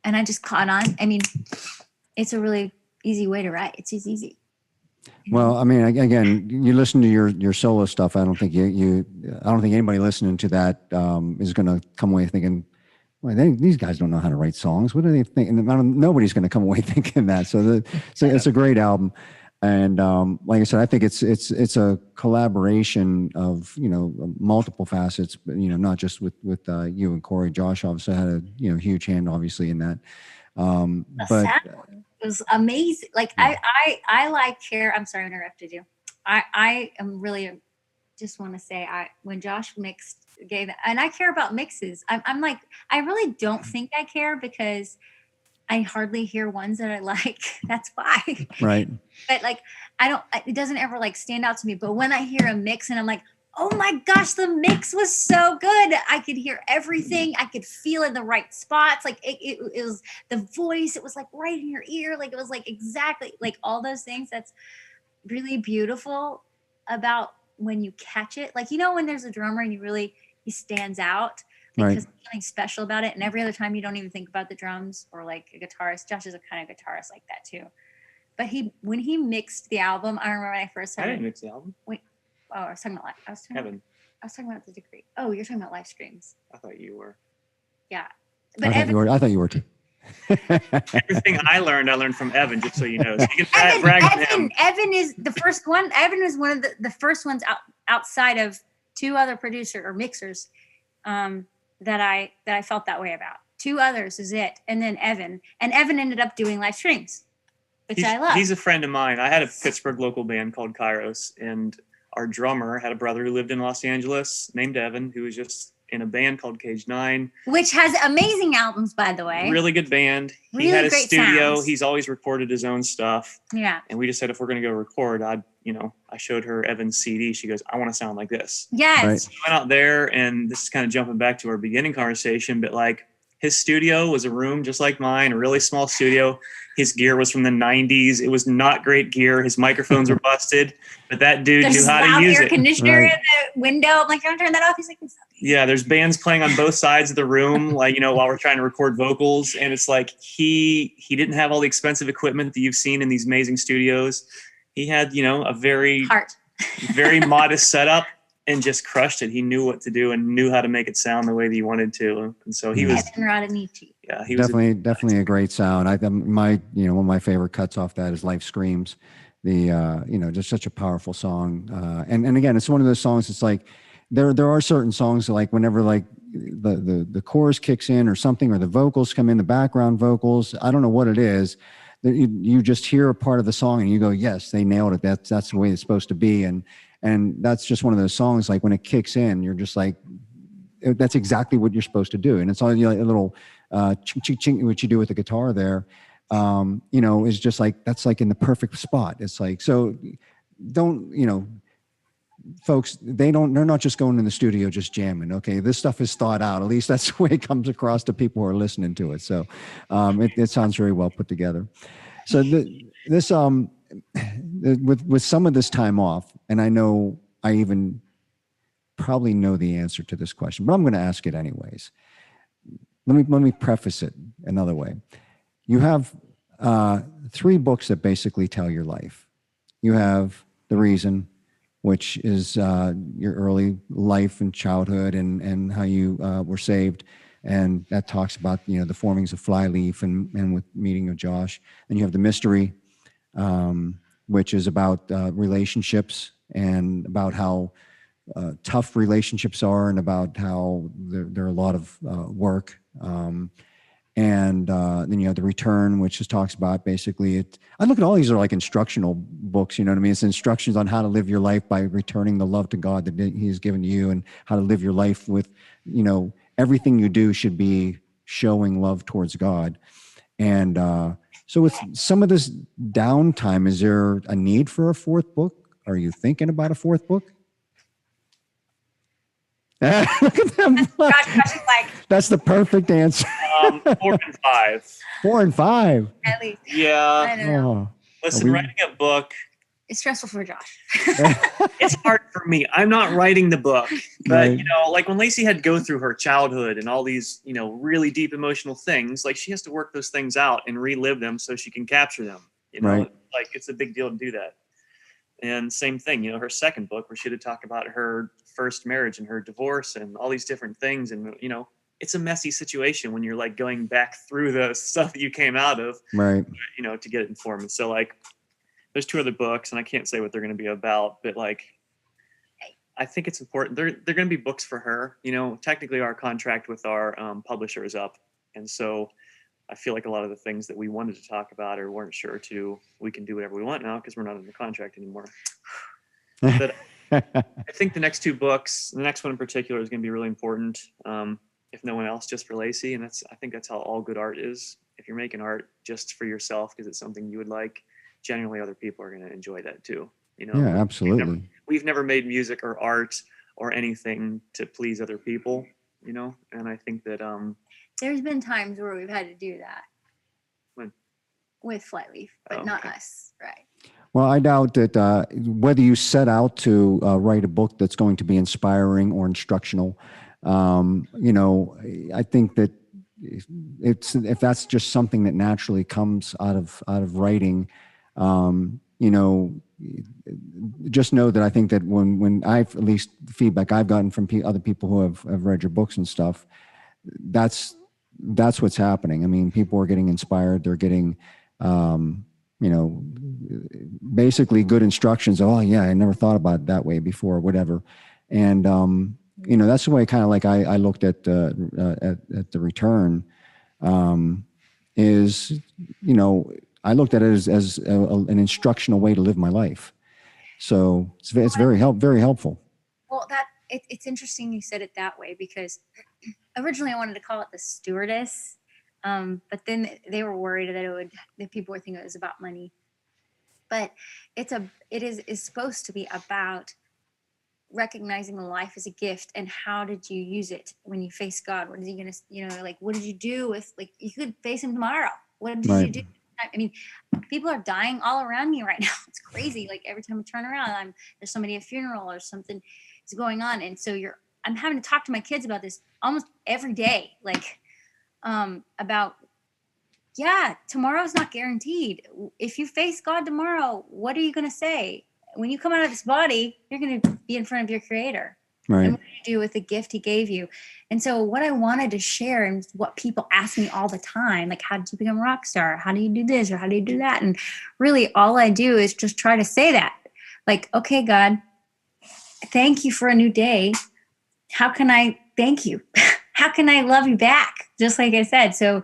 and I just caught on. It's a really easy way to write. It's just easy. Well, again, you listen to your solo stuff. I don't think anybody listening to that is going to come away thinking, well, these guys don't know how to write songs. What do they think? And nobody's going to come away thinking that. So it's a great album. And like I said, I think it's a collaboration of, you know, multiple facets, but, you know, not just with you and Korey. Josh obviously had a, you know, huge hand obviously in that. But it was amazing. Like yeah. I like care. I'm sorry, I interrupted you. I am really just want to say when Josh gave, and I care about mixes. I'm like, I really don't think I care because I hardly hear ones that I like. That's why. Right. But like, it doesn't ever like stand out to me. But when I hear a mix and I'm like, oh my gosh, the mix was so good. I could hear everything. I could feel in the right spots. Like it was the voice. It was like right in your ear. Like it was like exactly like all those things. That's really beautiful about when you catch it. Like, you know, when there's a drummer and he stands out because there's something special about it. And every other time you don't even think about the drums or like a guitarist. Josh is a kind of guitarist like that too. But when he mixed the album, I remember when I first heard I didn't mix the album. Wait. Oh, I was talking about I was talking about the degree. Oh, you're talking about live streams. I thought you were. Yeah. But I thought you were too. Everything I learned from Evan, just so you know. So you can Evan is the first one. Evan was one of the first ones outside of two other producer or mixers that I felt that way about. Two others is it. And then Evan. And Evan ended up doing live streams, which I love. He's a friend of mine. I had a Pittsburgh local band called Kairos, and our drummer had a brother who lived in Los Angeles named Evan, who was just in a band called Cage 9. Which has amazing albums, by the way. Really good band. Really he had a great studio. sounds. He's always recorded his own stuff. Yeah. And we just said, if we're going to go record, I showed her Evan's CD. She goes, I want to sound like this. Yes. Right. So we went out there, and this is kind of jumping back to our beginning conversation, but like his studio was a room just like mine, a really small studio. His gear was from the 90s. It was not great gear. His microphones were busted, but that dude knew how to use it. Air conditioner in the window. I'm like, don't turn that off. He's like, yeah, there's bands playing on both sides of the room, like, you know, while we're trying to record vocals. And it's like he didn't have all the expensive equipment that you've seen in these amazing studios. He had, you know, a very modest setup and just crushed it. He knew what to do and knew how to make it sound the way that he wanted to. And so he was yeah, he was definitely a great sound. One of my favorite cuts off that is Life Screams. Just such a powerful song. And again, it's one of those songs. It's like there are certain songs like whenever like the chorus kicks in or something, or the vocals come in, the background vocals, I don't know what it is, that you just hear a part of the song and you go, yes, they nailed it. That's the way it's supposed to be. And that's just one of those songs, like when it kicks in, you're just like, that's exactly what you're supposed to do. And it's all, you know, like a little ching, ching, what you do with the guitar there, is just like, that's like in the perfect spot. It's like, so don't, folks, they're not just going in the studio, just jamming. Okay. This stuff is thought out. At least that's the way it comes across to people who are listening to it. So it sounds very well put together. So with some of this time off, and I know I even probably know the answer to this question, but I'm going to ask it anyways. Let me preface it another way. You have 3 books that basically tell your life. You have The Reason, which is your early life and childhood and how you were saved. And that talks about, the formings of Flyleaf and with meeting of Josh. And you have The Mystery, which is about relationships and about how tough relationships are and about how there are a lot of work. And then you have The Return, which just talks about basically it. I look at all these are like instructional books, you know what I mean? It's instructions on how to live your life by returning the love to God that He has given to you, and how to live your life with, everything you do should be showing love towards God. And so with some of this downtime, is there a need for a 4th book? Are you thinking about a 4th book? Look at them. That's the perfect answer. 4 and 5. 4 and 5. At least. Yeah. I don't know. Listen, writing a book. It's stressful for Josh. It's hard for me. I'm not writing the book, but like when Lacey had to go through her childhood and all these, really deep emotional things, like she has to work those things out and relive them so she can capture them. Like it's a big deal to do that. And same thing, her second book where she had to talk about her first marriage and her divorce and all these different things. And, it's a messy situation when you're like going back through the stuff that you came out of, right? You know, to get it informed. And so like, there's 2 other books, and I can't say what they're going to be about, but like, I think it's important. They're going to be books for her. You know, technically our contract with our publisher is up, and so I feel like a lot of the things that we wanted to talk about or weren't sure to, we can do whatever we want now because we're not in the contract anymore. But I think the next 2 books, the next one in particular, is going to be really important. If no one else, just for Lacey. And I think that's how all good art is. If you're making art just for yourself because it's something you would like, generally other people are going to enjoy that too. You know, yeah, absolutely. We've never made music or art or anything to please other people, you know, and I think that there's been times where we've had to do that. When? With Flyleaf, but not us, right? Well, I doubt that whether you set out to write a book that's going to be inspiring or instructional, you know, I think that if that's just something that naturally comes out of writing, you know, just know that I think that when I've, at least the feedback I've gotten from other people who have read your books and stuff, that's what's happening. I mean, people are getting inspired. They're getting, you know, basically good instructions. Oh yeah, I never thought about it that way before, or whatever. And, you know, that's the way kind of like I looked at the return, is, you know, I looked at it as an instructional way to live my life. So it's very helpful. Well, it's interesting you said it that way, because originally I wanted to call it the stewardess, but then they were worried that people would think it was about money. But it is supposed to be about recognizing life as a gift, and how did you use it when you face God? What is he gonna, you know, like, what did you do with, like, you could face him tomorrow. What did you do? I mean, people are dying all around me right now. It's crazy. Like every time I turn around, there's somebody at a funeral or something is going on. And so I'm having to talk to my kids about this almost every day. Like, about, yeah, tomorrow's not guaranteed. If you face God tomorrow, what are you going to say? When you come out of this body, you're going to be in front of your creator. Right. And what do you do with the gift he gave you? And so what I wanted to share, and what people ask me all the time, like, how did you become a rock star? How do you do this? Or how do you do that? And really all I do is just try to say that, like, okay, God, thank you for a new day. How can I thank you? How can I love you back? Just like I said. So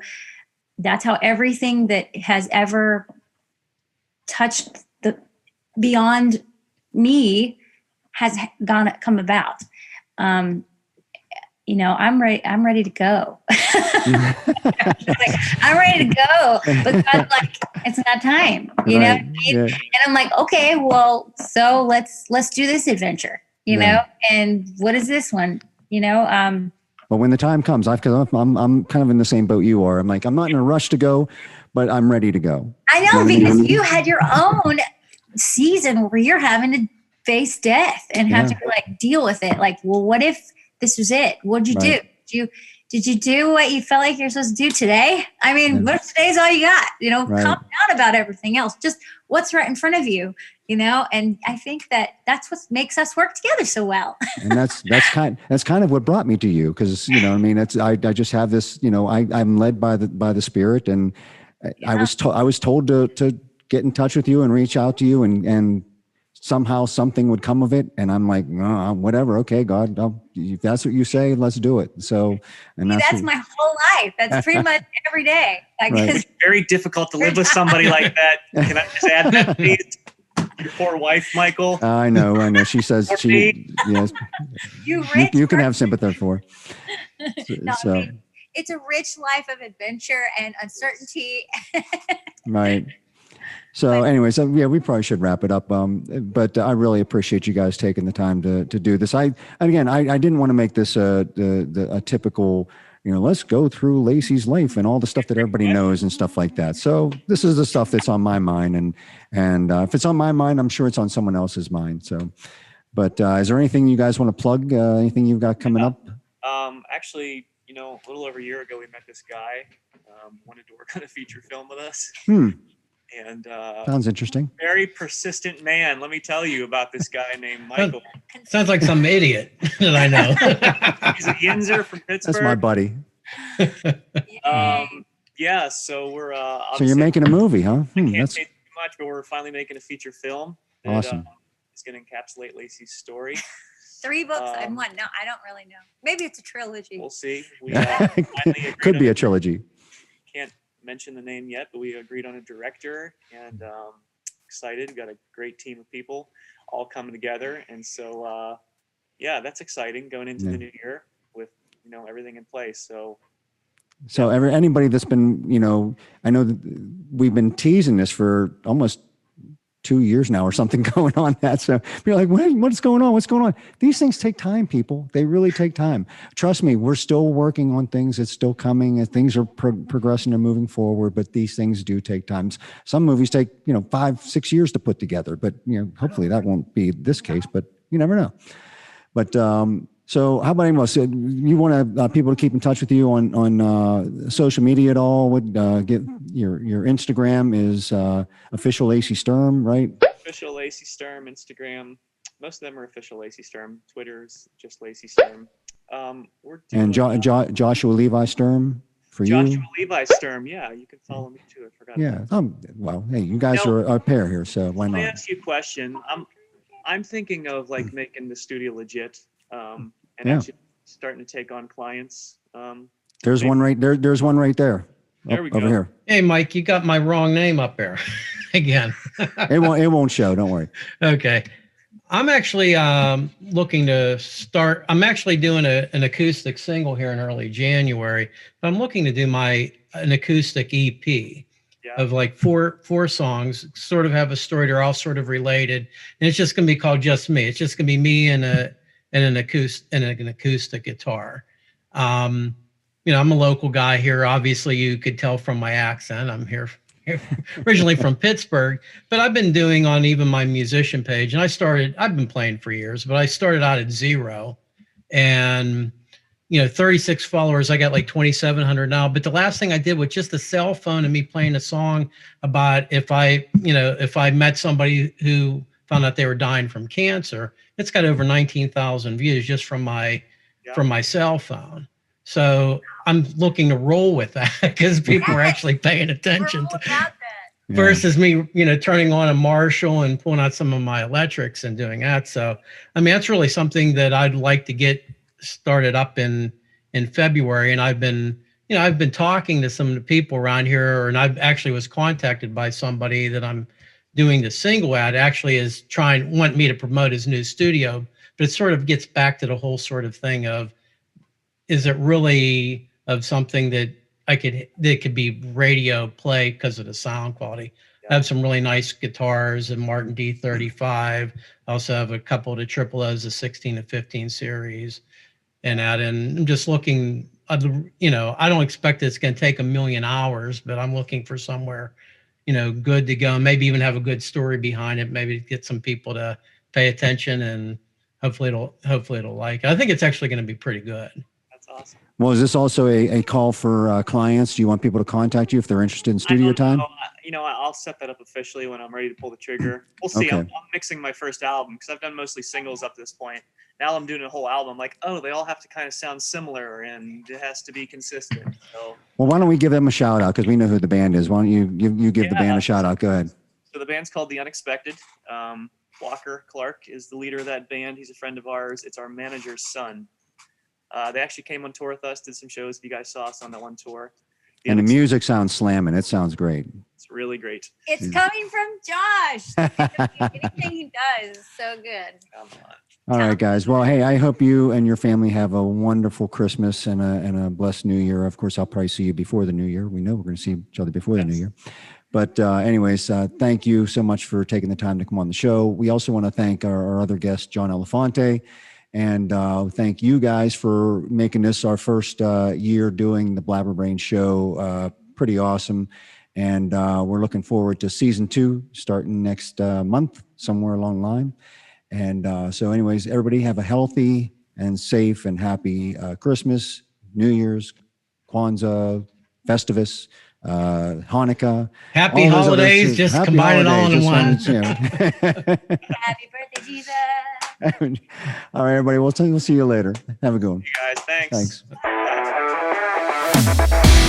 that's how everything that has ever touched the beyond me has come about. You know, I'm ready to go. Like, I'm ready to go, but God's like, it's not time, you know? Yeah. And I'm like, okay, well, so let's do this adventure, you know? And what is this one, you know? But when the time comes, I'm kind of in the same boat you are. I'm like, I'm not in a rush to go, but I'm ready to go. I know, because you had your own season where you're having to face death and have to like deal with it. Like, well, what if this was it? What'd you do? Did you do what you felt like you're supposed to do today? I mean, what if today's all you got? You know, calm down about everything else. Just what's right in front of you, you know? And I think that's what makes us work together so well. And that's kind of what brought me to you. Cause you know, I mean, I just have this, you know, I'm led by the Spirit, and I was told to get in touch with you and reach out to you, and somehow something would come of it. And I'm like, whatever. Okay, God, if that's what you say, let's do it. So, and that's my whole life. That's pretty much every day. It's very difficult to live with somebody like that. Can I just add that, please? Your poor wife, Michael. I know. She says yes. You can have sympathy for. So. I mean, it's a rich life of adventure and uncertainty. Right. So anyway, we probably should wrap it up. But I really appreciate you guys taking the time to do this. I didn't want to make this a typical, you know, let's go through Lacey's life and all the stuff that everybody knows and stuff like that. So this is the stuff that's on my mind, and if it's on my mind, I'm sure it's on someone else's mind. So, but is there anything you guys want to plug? Anything you've got coming up? Actually, you know, a little over a year ago, we met this guy, wanted to work on a feature film with us. And sounds interesting. Very persistent man. Let me tell you about this guy named Michael. Sounds like some idiot that I know. He's a Yinzer from Pittsburgh. That's my buddy. Yeah, so we're so you're making a movie, huh? Can't That's say too much, but we're finally making a feeture film that awesome. is going to encapsulate Lacey's story. 3 books and one. No, I don't really know. Maybe it's a trilogy. We'll see. We finally agreed could be a trilogy. Can't mention the name yet, but we agreed on a director, and excited. We've got a great team of people all coming together, and so yeah, that's exciting going into the new year with everything in place. So anybody that's been, I know that we've been teasing this for almost 2 years now or something going on that. So you're like, what's going on? What's going on? These things take time, people. They really take time. Trust me, we're still working on things. It's still coming and things are progressing and moving forward, but these things do take time. Some movies take, 5-6 years to put together, but hopefully that won't be this case, but you never know. But, so how about anyone else? You want people to keep in touch with you on social media at all? Would get your Instagram is official Lacey Sturm, right? Official Lacey Sturm, Instagram. Most of them are official Lacey Sturm. Twitter's just Lacey Sturm. And Joshua Levi Sturm for you. Joshua Levi Sturm, yeah, you can follow me too. I forgot. Yeah. Well, hey, you guys are a pair here, so why not? Let me ask you a question. I'm thinking of making the studio legit. And actually starting to take on clients. There's one right there. There's one right there. There we go. Over here. Hey, Mike, you got my wrong name up there again. It won't show. Don't worry. Okay. I'm actually looking to start. I'm actually doing an acoustic single here in early January. But I'm looking to do an acoustic EP. Of like four songs, sort of have a story. They're all sort of related, and it's just going to be called Just Me. It's just going to be me and an acoustic guitar. I'm a local guy here. Obviously, you could tell from my accent. I'm here originally from Pittsburgh, but I've been doing on even my musician page, and I've been playing for years, but I started out at 0, and 36 followers. I got like 2,700 now. But the last thing I did with just a cell phone and me playing a song about if I met somebody who found out they were dying from cancer, it's got over 19,000 views just from my cell phone. So I'm looking to roll with that because people are actually paying attention to that. Versus me, turning on a Marshall and pulling out some of my electrics and doing that. So, I mean, that's really something that I'd like to get started up in February. And I've been talking to some of the people around here, and I actually was contacted by somebody that I'm doing the single ad actually want me to promote his new studio, but it sort of gets back to the whole sort of thing of, is it really of something that could be radio play because of the sound quality? I have some really nice guitars, and Martin D35. I also have a couple of the triple O's, the 16 to 15 series, and I'm just looking. I don't expect it's going to take 1 million hours, but I'm looking for somewhere, good to go. Maybe even have a good story behind it. Maybe get some people to pay attention, and hopefully it'll like it. I think it's actually going to be pretty good. That's awesome. Well, is this also a call for clients? Do you want people to contact you if they're interested in studio time? I'll set that up officially when I'm ready to pull the trigger. We'll see. Okay. I'm mixing my first album because I've done mostly singles up to this point. Now I'm doing a whole album. Like, they all have to kind of sound similar, and it has to be consistent. So, well, why don't we give them a shout out, because we know who the band is. Why don't you give the band a shout out? Go ahead. So the band's called The Unexpected. Walker Clark is the leader of that band. He's a friend of ours. It's our manager's son. They actually came on tour with us, did some shows. If you guys saw us on that one tour. And the music sounds slamming. It sounds great. It's really great. It's coming from Josh. Anything he does is so good. Come on. All right, guys. Well, hey, I hope you and your family have a wonderful Christmas and a blessed New Year. Of course, I'll probably see you before the New Year. We know we're going to see each other before the New Year. But anyways, thank you so much for taking the time to come on the show. We also want to thank our other guest, John Elefante. And thank you guys for making this our first year doing the Blabber Brain show. Pretty awesome. And we're looking forward to season 2 starting next month, somewhere along the line. And so anyways, everybody have a healthy and safe and happy Christmas, New Year's, Kwanzaa, Festivus, Hanukkah. Happy all those other holidays, things. just Happy combine it all in holidays, one. Happy birthday, Jesus. All right, everybody. We'll see you later. Have a good one. You guys, thanks. Thanks.